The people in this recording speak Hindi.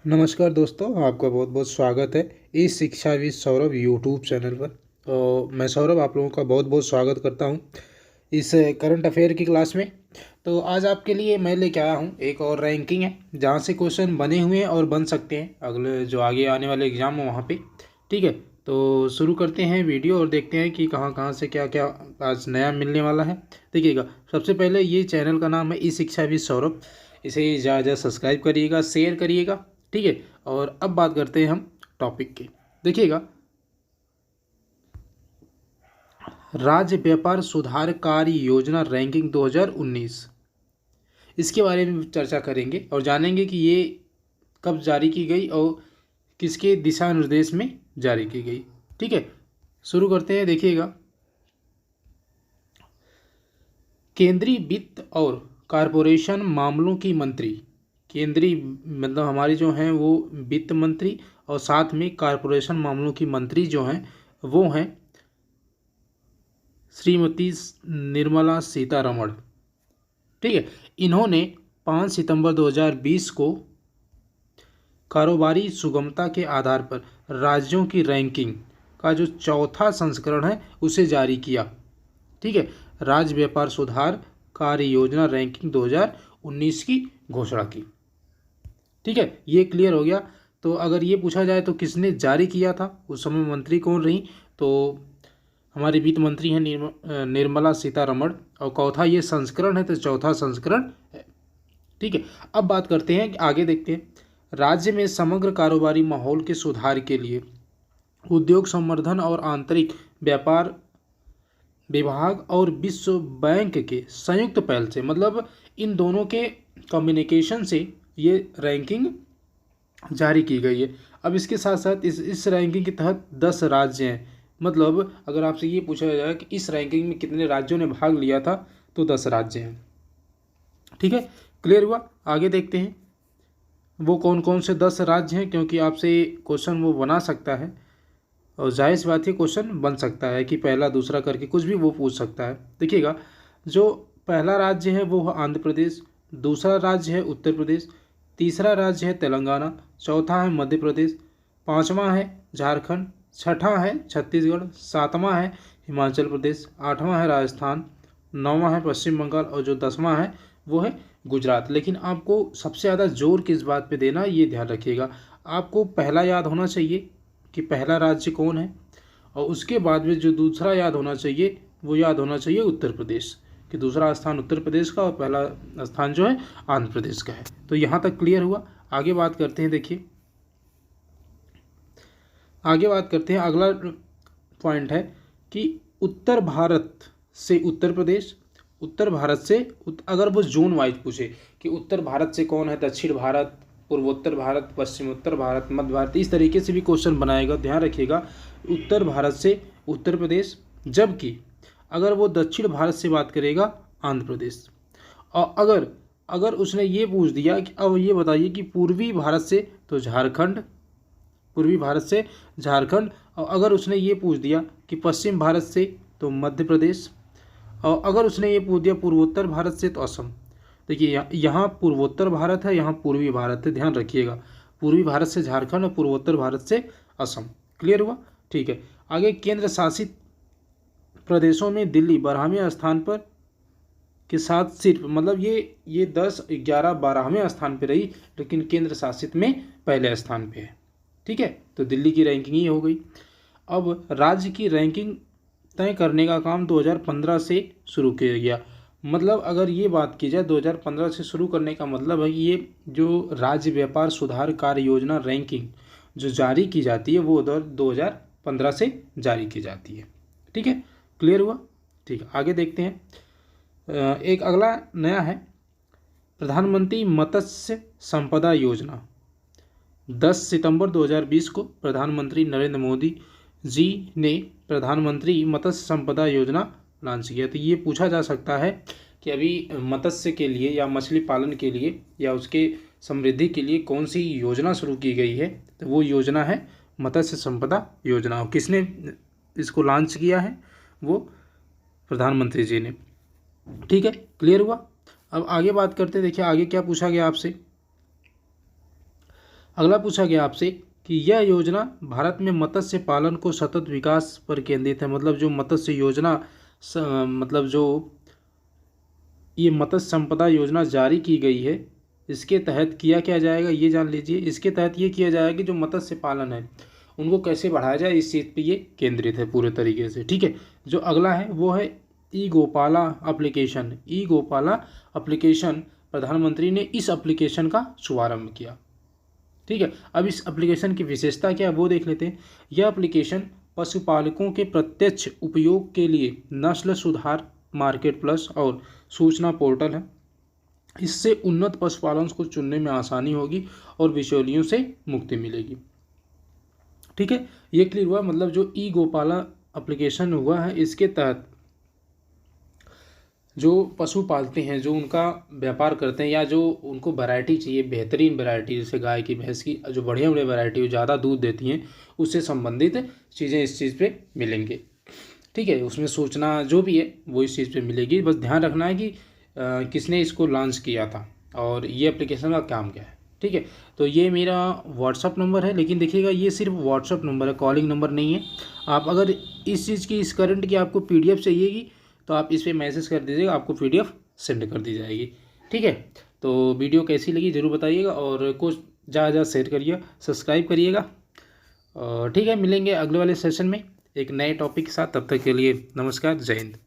नमस्कार दोस्तों, आपका बहुत बहुत स्वागत है इस शिक्षाविद सौरभ यूट्यूब चैनल पर। और मैं सौरभ आप लोगों का बहुत बहुत स्वागत करता हूं इस करंट अफेयर की क्लास में। तो आज आपके लिए मैं लेके आया हूं एक और रैंकिंग है जहां से क्वेश्चन बने हुए हैं और बन सकते हैं अगले जो आगे आने वाले एग्जाम हो वहाँ पे। ठीक है, तो शुरू करते हैं वीडियो और देखते हैं कि कहाँ कहाँ से क्या क्या आज नया मिलने वाला है। देखिएगा, सबसे पहले ये चैनल का नाम है ई शिक्षाविद सौरभ। इसे ज़्यादा सब्सक्राइब करिएगा, शेयर करिएगा। ठीक है, और अब बात करते हैं हम टॉपिक की। देखिएगा, राज्य व्यापार सुधार कार्य योजना रैंकिंग 2019, इसके बारे में चर्चा करेंगे और जानेंगे कि ये कब जारी की गई और किसके दिशा निर्देश में जारी की गई। ठीक है, शुरू करते हैं। देखिएगा, केंद्रीय वित्त और कॉरपोरेशन मामलों की मंत्री, केंद्रीय मतलब हमारी जो हैं वो वित्त मंत्री, और साथ में कॉरपोरेशन मामलों की मंत्री जो हैं वो हैं श्रीमती निर्मला सीतारमण। ठीक है, इन्होंने 5 सितंबर 2020 को कारोबारी सुगमता के आधार पर राज्यों की रैंकिंग का जो चौथा संस्करण है उसे जारी किया। ठीक है, राज्य व्यापार सुधार कार्य योजना रैंकिंग 2019 की घोषणा की। ठीक है, ये क्लियर हो गया। तो अगर ये पूछा जाए तो किसने जारी किया था, उस समय मंत्री कौन रही, तो हमारी वित्त मंत्री हैं निर्मला सीतारमण, और चौथा ये संस्करण है तो चौथा संस्करण है। ठीक है, अब बात करते हैं, आगे देखते हैं। राज्य में समग्र कारोबारी माहौल के सुधार के लिए उद्योग संवर्धन और आंतरिक व्यापार विभाग और विश्व बैंक के संयुक्त पहल से, मतलब इन दोनों के कम्युनिकेशन से ये रैंकिंग जारी की गई है। अब इसके साथ साथ इस रैंकिंग के तहत 10 राज्य हैं। मतलब अगर आपसे ये पूछा जाए कि इस रैंकिंग में कितने राज्यों ने भाग लिया था, तो 10 राज्य हैं। ठीक है, क्लियर हुआ। आगे देखते हैं वो कौन कौन से 10 राज्य हैं, क्योंकि आपसे क्वेश्चन वो बना सकता है और जाहिर सी बात है क्वेश्चन बन सकता है कि पहला दूसरा करके कुछ भी वो पूछ सकता है। देखिएगा, जो पहला राज्य है वो है आंध्र प्रदेश, दूसरा राज्य है उत्तर प्रदेश, तीसरा राज्य है तेलंगाना, चौथा है मध्य प्रदेश, पांचवा है झारखंड, छठा है छत्तीसगढ़, सातवां है हिमाचल प्रदेश, आठवां है राजस्थान, नौवां है पश्चिम बंगाल, और जो 10वां है वो है गुजरात। लेकिन आपको सबसे ज़्यादा जोर किस बात पे देना, ये ध्यान रखिएगा। आपको पहला याद होना चाहिए कि पहला राज्य कौन है, और उसके बाद में जो दूसरा याद होना चाहिए वो याद होना चाहिए उत्तर प्रदेश, कि दूसरा स्थान उत्तर प्रदेश का और पहला स्थान जो है आंध्र प्रदेश का है। तो यहाँ तक क्लियर हुआ। आगे बात करते हैं। देखिए, आगे बात करते हैं। अगला पॉइंट है कि उत्तर भारत से उत्तर प्रदेश, उत्तर भारत से अगर वो जोन वाइज पूछे कि उत्तर भारत से कौन है, दक्षिण भारत, पूर्वोत्तर भारत, पश्चिमोत्तर भारत, मध्य भारत, इस तरीके से भी क्वेश्चन बनाएगा। ध्यान रखिएगा, उत्तर भारत से उत्तर प्रदेश, जबकि अगर वो दक्षिण भारत से बात करेगा आंध्र प्रदेश। और अगर अगर उसने ये पूछ दिया कि अब ये बताइए कि पूर्वी भारत से, तो झारखंड, पूर्वी भारत से झारखंड। और अगर उसने ये पूछ दिया कि पश्चिम भारत से, तो मध्य प्रदेश। और अगर उसने ये पूछ दिया पूर्वोत्तर भारत से, तो असम। देखिए, यहाँ पूर्वोत्तर भारत है, यहाँ पूर्वी भारत है, ध्यान रखिएगा। पूर्वी भारत से झारखंड और पूर्वोत्तर भारत से असम। क्लियर हुआ। ठीक है, आगे केंद्र शासित प्रदेशों में दिल्ली 12वें स्थान पर के साथ सिर्फ, मतलब ये 10, 11, 12वें स्थान पर रही, लेकिन केंद्र शासित में पहले स्थान पे है। ठीक है, तो दिल्ली की रैंकिंग ही हो गई। अब राज्य की रैंकिंग तय करने का काम 2015 से शुरू किया गया। मतलब अगर ये बात की जाए 2015 से शुरू करने का मतलब है कि ये जो राज्य व्यापार सुधार कार्य योजना रैंकिंग जो जारी की जाती है वो 2015 से जारी की जाती है। ठीक है, क्लियर हुआ। ठीक है, आगे देखते हैं। एक अगला नया है, प्रधानमंत्री मत्स्य संपदा योजना। 10 सितंबर 2020 को प्रधानमंत्री नरेंद्र मोदी जी ने प्रधानमंत्री मत्स्य संपदा योजना लॉन्च किया। तो ये पूछा जा सकता है कि अभी मत्स्य के लिए या मछली पालन के लिए या उसके समृद्धि के लिए कौन सी योजना शुरू की गई है, तो वो योजना है मत्स्य संपदा योजना। और किसने इसको लॉन्च किया है, वो प्रधानमंत्री जी ने। ठीक है, क्लियर हुआ। अब आगे बात करते हैं। देखिए, आगे क्या पूछा गया आपसे। अगला पूछा गया आपसे कि यह योजना भारत में मत्स्य पालन को सतत विकास पर केंद्रित है। मतलब जो मत्स्य योजना मतलब जो ये मत्स्य संपदा योजना जारी की गई है, इसके तहत किया क्या जाएगा ये जान लीजिए। इसके तहत ये किया जाएगा कि जो मत्स्य पालन है उनको कैसे बढ़ाया जाए, इस चीज़ पे ये केंद्रित है पूरे तरीके से। ठीक है, जो अगला है वो है ई गोपाला एप्लीकेशन। ई गोपाला एप्लीकेशन, प्रधानमंत्री ने इस एप्लीकेशन का शुभारंभ किया। ठीक है, अब इस एप्लीकेशन की विशेषता क्या है वो देख लेते हैं। यह एप्लीकेशन पशुपालकों के प्रत्यक्ष उपयोग के लिए नस्ल सुधार मार्केट प्लस और सूचना पोर्टल है। इससे उन्नत पशुपालन को चुनने में आसानी होगी और बिचौलियों से मुक्ति मिलेगी। ठीक है, ये क्लियर हुआ। मतलब जो ई गोपाला एप्लीकेशन हुआ है, इसके तहत जो पशु पालते हैं, जो उनका व्यापार करते हैं, या जो उनको वैरायटी चाहिए, बेहतरीन वैरायटी, जैसे गाय की भैंस की जो बढ़िया बढ़िया वैरायटी हो, ज़्यादा दूध देती हैं, उससे संबंधित चीज़ें इस चीज़ पे मिलेंगे। ठीक है, उसमें सूचना जो भी है वो इस चीज़ पे मिलेगी। बस ध्यान रखना है कि किसने इसको लॉन्च किया था और ये एप्लीकेशन का काम क्या है। ठीक है, तो ये मेरा व्हाट्सअप नंबर है, लेकिन देखिएगा ये सिर्फ व्हाट्सअप नंबर है, कॉलिंग नंबर नहीं है। आप अगर इस चीज़ की, इस करंट की आपको PDF चाहिएगी तो आप इस पर मैसेज कर दीजिएगा, आपको PDF सेंड कर दी जाएगी। ठीक है, तो वीडियो कैसी लगी ज़रूर बताइएगा और कुछ ज़्यादा शेयर करिए, सब्सक्राइब करिएगा। और ठीक है, मिलेंगे अगले वाले सेशन में एक नए टॉपिक के साथ। तब तक के लिए नमस्कार, जय हिंद।